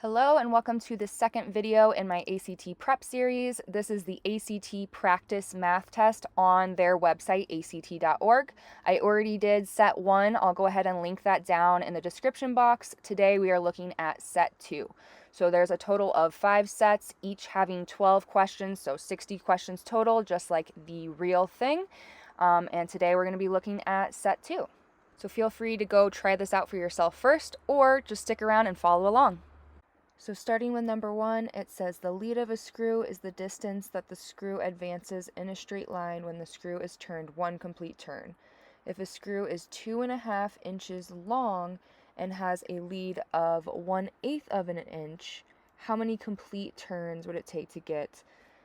Hello and welcome to the second video in my ACT prep series. This is the ACT practice math test on their website, act.org. I already did set 1. I'll go ahead and link that down in the description box. Today we are looking at set 2. So there's a total of 5 sets, each having 12 questions, so 60 questions total, just like the real thing. And today we're going to be looking at set 2. So feel free to go try this out for yourself first, or just stick around and follow along. So starting with number 1, it says the lead of a screw is the distance that the screw advances in a straight line when the screw is turned one complete turn. If a screw is 2.5 inches long and has a lead of 1/8 of an inch, how many complete turns would it take to get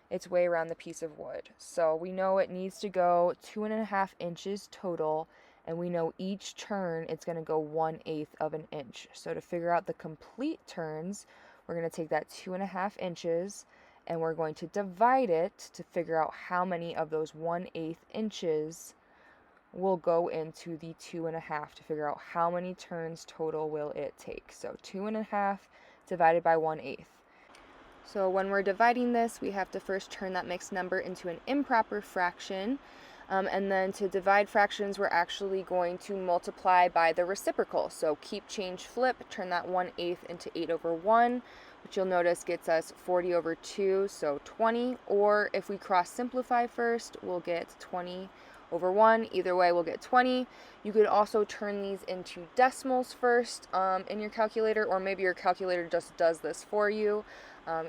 its way around the piece of wood? So we know it needs to go 2.5 inches total, and we know each turn it's going to go 1/8 of an inch. So to figure out the complete turns, we're going to take that 2.5 inches and we're going to divide it to figure out how many of those 1/8 inches will go into the 2.5 to figure out how many turns total will it take. So 2.5 divided by 1/8. So when we're dividing this, we have to first turn that mixed number into an improper fraction. And then to divide fractions, we're actually going to multiply by the reciprocal. So keep, change, flip, turn that 1/8 into 8/1, which you'll notice gets us 40/2, so 20. Or if we cross simplify first, we'll get 20/1. Either way, we'll get 20. You could also turn these into decimals first in your calculator, or maybe your calculator just does this for you.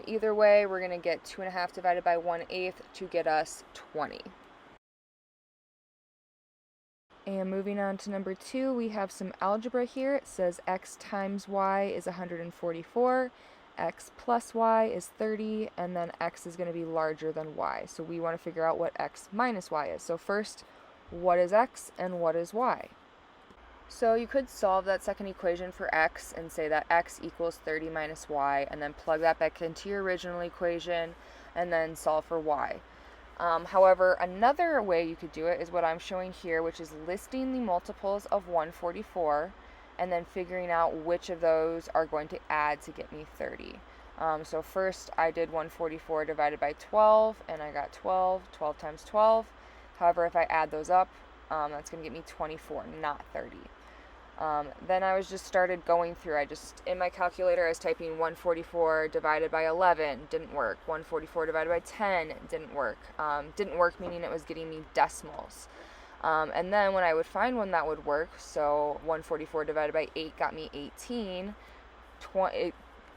Either way, we're going to get 2.5 divided by 1/8 to get us 20. And moving on to number 2, we have some algebra here. It says x times y is 144, x plus y is 30, and then x is going to be larger than y. So we want to figure out what x minus y is. So first, what is x and what is y? So you could solve that second equation for x and say that x equals 30 minus y, and then plug that back into your original equation and then solve for y. However, another way you could do it is what I'm showing here, which is listing the multiples of 144 and then figuring out which of those are going to add to get me 30. So first I did 144 divided by 12, and I got 12 times 12. However, if I add those up, that's going to get me 24, not 30. Then I just started going through. In my calculator, I was typing 144 divided by 11, didn't work. 144 divided by 10, didn't work. Didn't work meaning it was getting me decimals. And then when I would find one that would work, so 144 divided by 8 got me 18.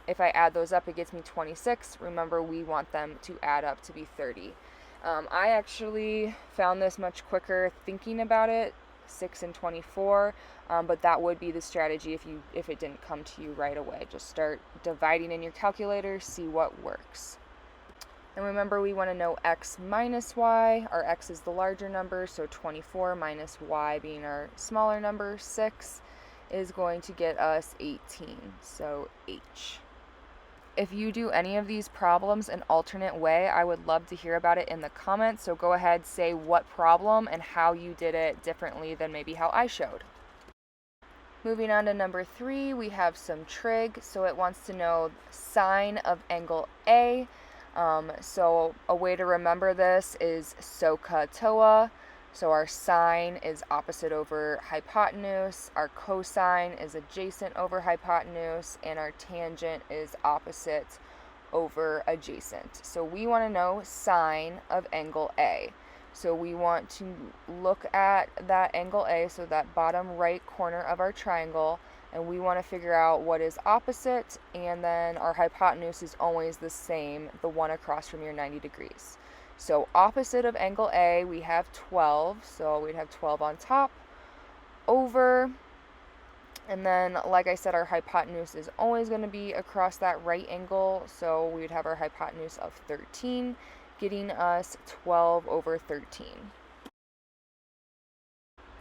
If I add those up, it gets me 26. Remember, we want them to add up to be 30. I actually found this much quicker thinking about it, 6 and 24, but that would be the strategy if it didn't come to you right away. Just start dividing in your calculator, see what works. And remember, we want to know x minus y. Our x is the larger number, so 24 minus y being our smaller number, 6, is going to get us 18, so h. If you do any of these problems an alternate way, I would love to hear about it in the comments. So go ahead, say what problem and how you did it differently than maybe how I showed. Moving on to number 3, we have some trig. So it wants to know sine of angle A. So a way to remember this is SOHCAHTOA. So our sine is opposite over hypotenuse, our cosine is adjacent over hypotenuse, and our tangent is opposite over adjacent. So we want to know sine of angle A. So we want to look at that angle A, so that bottom right corner of our triangle, and we want to figure out what is opposite, and then our hypotenuse is always the same, the one across from your 90 degrees. So opposite of angle A, we have 12, so we'd have 12 on top, over, and then, like I said, our hypotenuse is always going to be across that right angle, so we would have our hypotenuse of 13, getting us 12/13.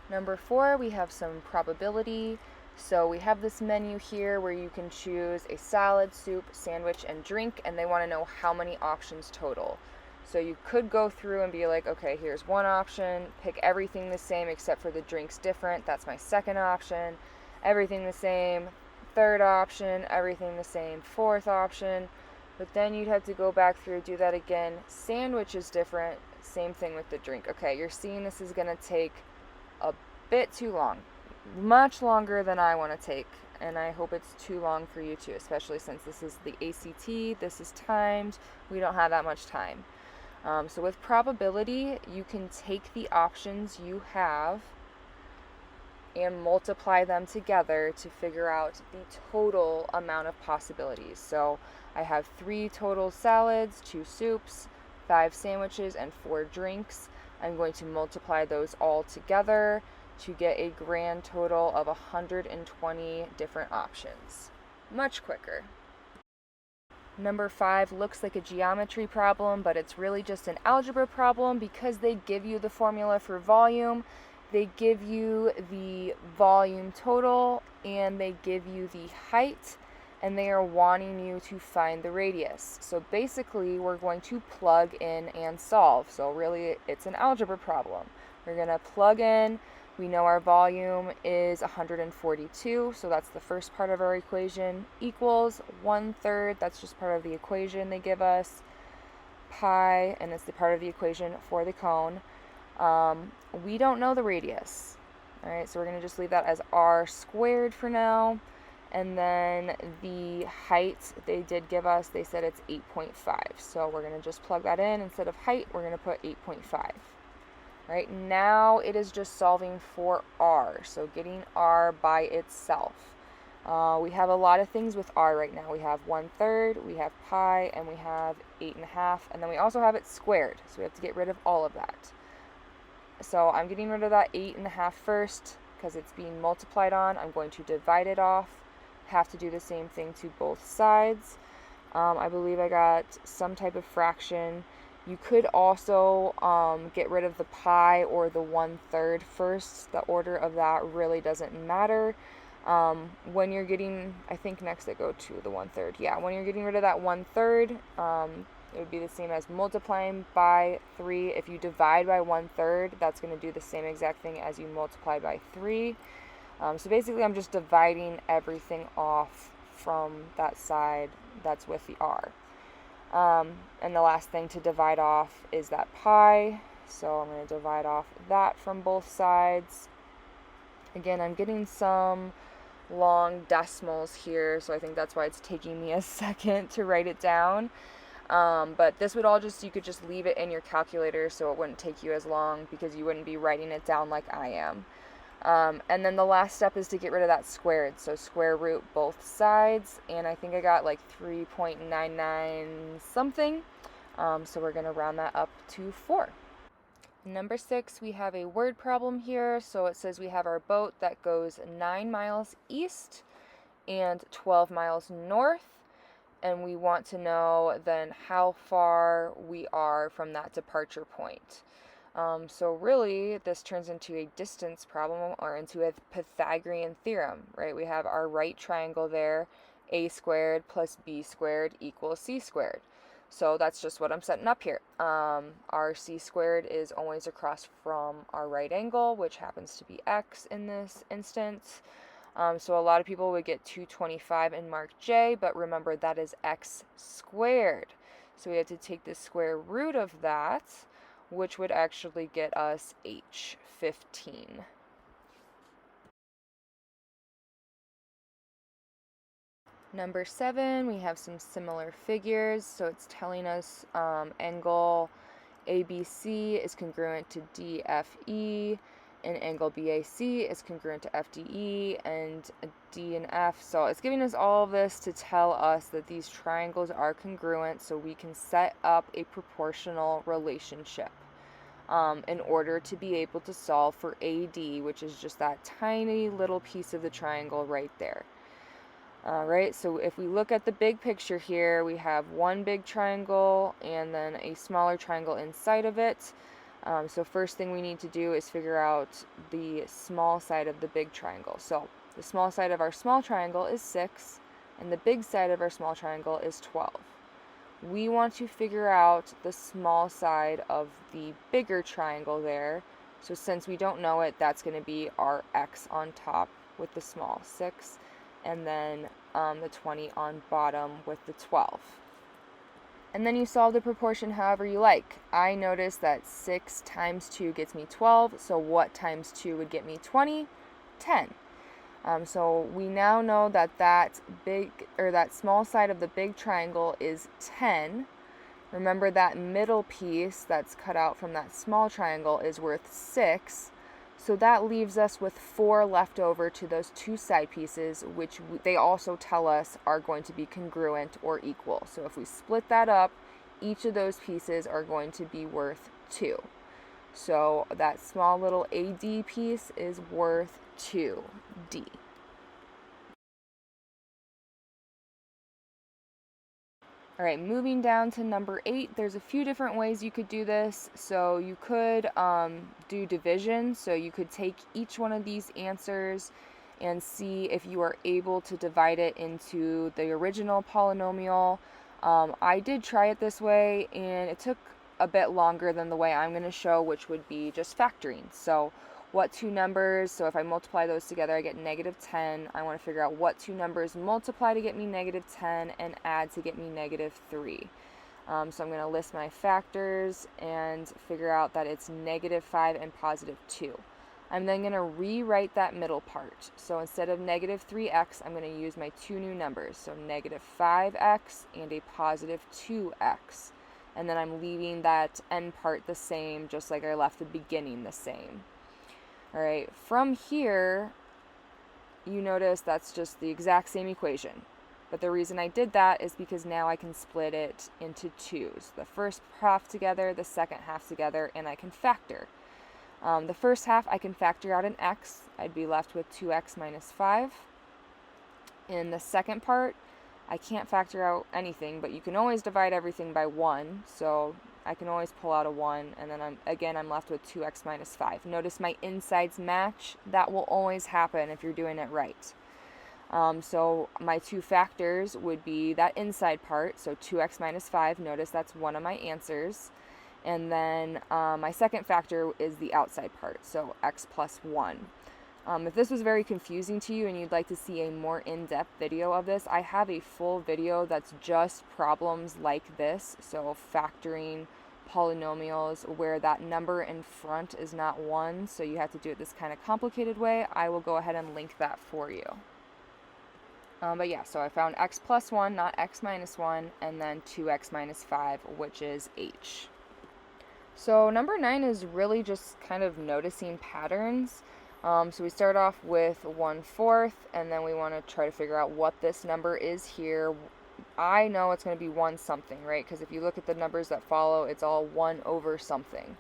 Number 4, we have some probability. So we have this menu here where you can choose a salad, soup, sandwich, and drink, and they want to know how many options total. So you could go through and be like, okay, here's one option, pick everything the same except for the drinks different. That's my second option. Everything the same. third option, everything the same, fourth option, but then you'd have to go back through, do that again. Sandwich is different, same thing with the drink. Okay, you're seeing this is going to take a bit too long, much longer than I want to take, and I hope it's too long for you too, especially since this is the ACT, this is timed, we don't have that much time. So with probability, you can take the options you have and multiply them together to figure out the total amount of possibilities. So I have 3 total salads, 2 soups, 5 sandwiches, and 4 drinks. I'm going to multiply those all together to get a grand total of 120 different options. Much quicker. Number 5 looks like a geometry problem, but it's really just an algebra problem because they give you the formula for volume, they give you the volume total, and they give you the height, and they are wanting you to find the radius. So basically, we're going to plug in and solve. So really, it's an algebra problem. We're going to plug in. We know our volume is 142, so that's the first part of our equation, equals 1/3, that's just part of the equation they give us, pi, and it's the part of the equation for the cone. We don't know the radius, all right, so we're going to just leave that as r squared for now. And then the height they did give us, they said it's 8.5, so we're going to just plug that in. Instead of height, we're going to put 8.5. Right, now it is just solving for r, so getting r by itself. We have a lot of things with r right now. We have 1/3, we have pi, and we have 8.5, and then we also have it squared, so we have to get rid of all of that. So I'm getting rid of that 8.5 first because it's being multiplied on. I'm going to divide it off. Have to do the same thing to both sides. I believe I got some type of fraction. You could also get rid of the pi or the 1/3 first. The order of that really doesn't matter. When you're getting, I think next I go to the 1/3. Yeah, when you're getting rid of that 1/3, it would be the same as multiplying by 3. If you divide by 1/3, that's going to do the same exact thing as you multiply by 3. So basically, I'm just dividing everything off from that side that's with the r. And the last thing to divide off is that pi, so I'm going to divide off that from both sides. Again, I'm getting some long decimals here, so I think that's why it's taking me a second to write it down. But this would all just, you could just leave it in your calculator so it wouldn't take you as long because you wouldn't be writing it down like I am. And then the last step is to get rid of that squared, so square root both sides, and I think I got like 3.99 something, so we're going to round that up to 4. Number 6, we have a word problem here, so it says we have our boat that goes 9 miles east and 12 miles north, and we want to know then how far we are from that departure point. So really, this turns into a distance problem or into a Pythagorean theorem, right? We have our right triangle there, a squared plus b squared equals c squared. So that's just what I'm setting up here. Our c squared is always across from our right angle, which happens to be x in this instance. So a lot of people would get 225 and mark J, but remember that is x squared. So we have to take the square root of that, which would actually get us h, 15. Number 7, we have some similar figures, so it's telling us angle ABC is congruent to DFE, and angle BAC is congruent to FDE, and D and F. So it's giving us all of this to tell us that these triangles are congruent, so we can set up a proportional relationship in order to be able to solve for AD, which is just that tiny little piece of the triangle right there. Alright, so if we look at the big picture here, we have one big triangle and then a smaller triangle inside of it. So first thing we need to do is figure out the small side of the big triangle. So the small side of our small triangle is 6, and the big side of our small triangle is 12. We want to figure out the small side of the bigger triangle there. So since we don't know it, that's going to be our x on top with the small 6. and then the 20 on bottom with the 12. And then you solve the proportion however you like. I noticed that 6 times 2 gets me 12, so what times 2 would get me 20? 10. So we now know that that small side of the big triangle is 10. Remember that middle piece that's cut out from that small triangle is worth 6. So that leaves us with 4 left over to those two side pieces, which they also tell us are going to be congruent or equal. So if we split that up, each of those pieces are going to be worth 2. So that small little AD piece is worth 2D. All right, moving down to number 8, there's a few different ways you could do this. So you could do division. So you could take each one of these answers and see if you are able to divide it into the original polynomial. I did try it this way, and it took a bit longer than the way I'm going to show, which would be just factoring. So what two numbers, so if I multiply those together, I get negative 10. I want to figure out what two numbers multiply to get me negative 10 and add to get me negative 3. So I'm going to list my factors and figure out that it's negative 5 and positive 2. I'm then going to rewrite that middle part. So instead of negative 3x, I'm going to use my two new numbers. So negative 5x and a positive 2x. And then I'm leaving that end part the same, just like I left the beginning the same. All right, from here, you notice that's just the exact same equation. But the reason I did that is because now I can split it into twos. The first half together, the second half together, and I can factor. The first half, I can factor out an x. I'd be left with 2x minus 5. In the second part, I can't factor out anything, but you can always divide everything by 1. So I can always pull out a 1, and then I'm left with 2x minus 5. Notice my insides match. That will always happen if you're doing it right. So my two factors would be that inside part, so 2x minus 5. Notice that's one of my answers. And then my second factor is the outside part, so x plus 1. If this was very confusing to you and you'd like to see a more in-depth video of this, I have a full video that's just problems like this, so factoring polynomials where that number in front is not 1, so you have to do it this kind of complicated way. I will go ahead and link that for you. But yeah, so I found x plus 1, not x minus 1, and then 2x minus 5, which is h. So number 9 is really just kind of noticing patterns. So we start off with 1/4, and then we want to try to figure out what this number is here. I know it's going to be 1 something, right? Because if you look at the numbers that follow, it's all 1 over something.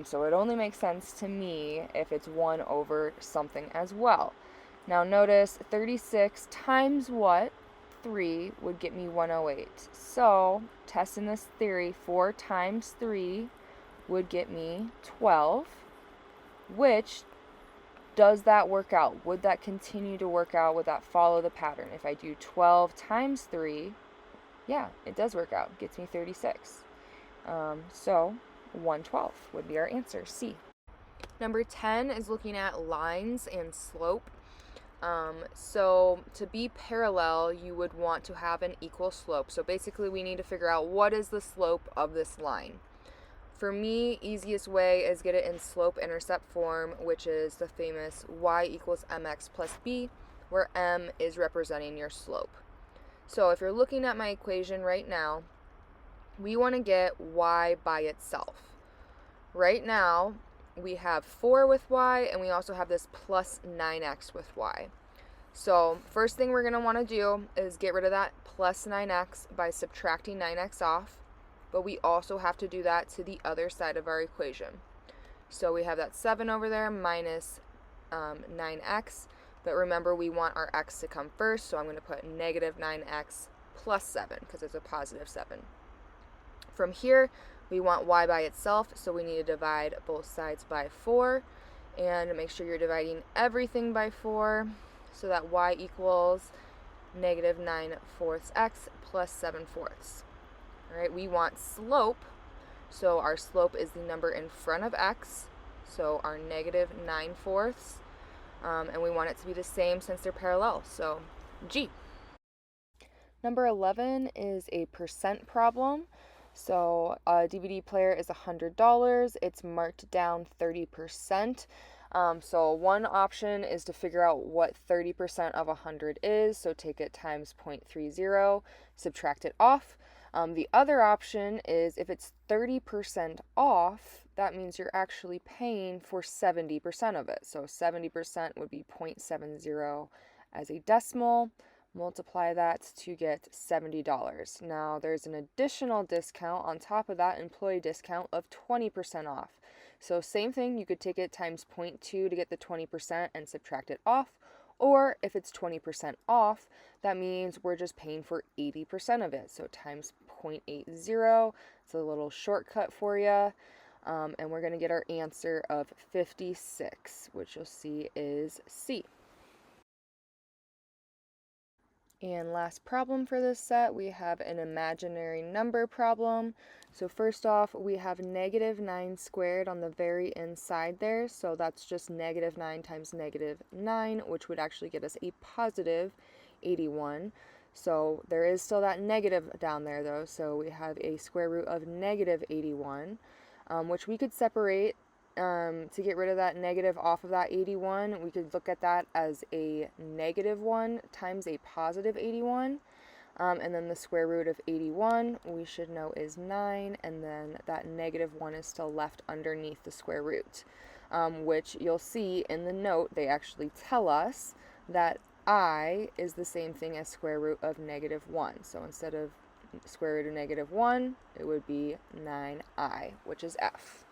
So it only makes sense to me if it's 1 over something as well. Now notice 36 times what? 3 would get me 108. So testing this theory, 4 times 3 would get me 12, which does that work out? Would that continue to work out? Would that follow the pattern? If I do 12 times 3, yeah, it does work out. It gets me 36. So 1/12 would be our answer, C. Number 10 is looking at lines and slope. So to be parallel, you would want to have an equal slope. So basically we need to figure out what is the slope of this line. For me, easiest way is get it in slope-intercept form, which is the famous y equals mx plus b, where m is representing your slope. So if you're looking at my equation right now, we want to get y by itself. Right now, we have 4 with y, and we also have this plus 9x with y. So first thing we're going to want to do is get rid of that plus 9x by subtracting 9x off. But we also have to do that to the other side of our equation. So we have that 7 over there minus 9x. But remember, we want our x to come first, so I'm going to put negative 9x plus 7 because it's a positive 7. From here, we want y by itself, so we need to divide both sides by 4. And make sure you're dividing everything by 4 so that y equals negative 9/4 x plus 7/4. All right, we want slope, so our slope is the number in front of x, so our negative 9/4, and we want it to be the same since they're parallel. So G. Number 11 is a percent problem. So a DVD player is $100. It's marked down 30%. So one option is to figure out what 30% of 100 is. So take it times 0.30, subtract it off. The other option is if it's 30% off, that means you're actually paying for 70% of it. So 70% would be 0.70 as a decimal. Multiply that to get $70. Now there's an additional discount on top of that employee discount of 20% off. So same thing, you could take it times 0.2 to get the 20% and subtract it off. Or if it's 20% off, that means we're just paying for 80% of it. So times 0.80, it's a little shortcut for you. And we're going to get our answer of 56, which you'll see is C. And last problem for this set, we have an imaginary number problem. So first off, we have negative 9 squared on the very inside there. So that's just negative 9 times negative 9, which would actually get us a positive 81. So there is still that negative down there though. So we have a square root of negative 81, which we could separate to get rid of that negative off of that 81. We could look at that as a negative 1 times a positive 81. And then the square root of 81 we should know is 9, and then that negative 1 is still left underneath the square root, which you'll see in the note they actually tell us that I is the same thing as square root of negative 1. So instead of square root of negative 1, it would be 9I, which is F.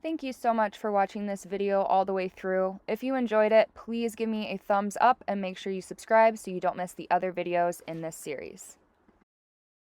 Thank you so much for watching this video all the way through. If you enjoyed it, please give me a thumbs up and make sure you subscribe so you don't miss the other videos in this series.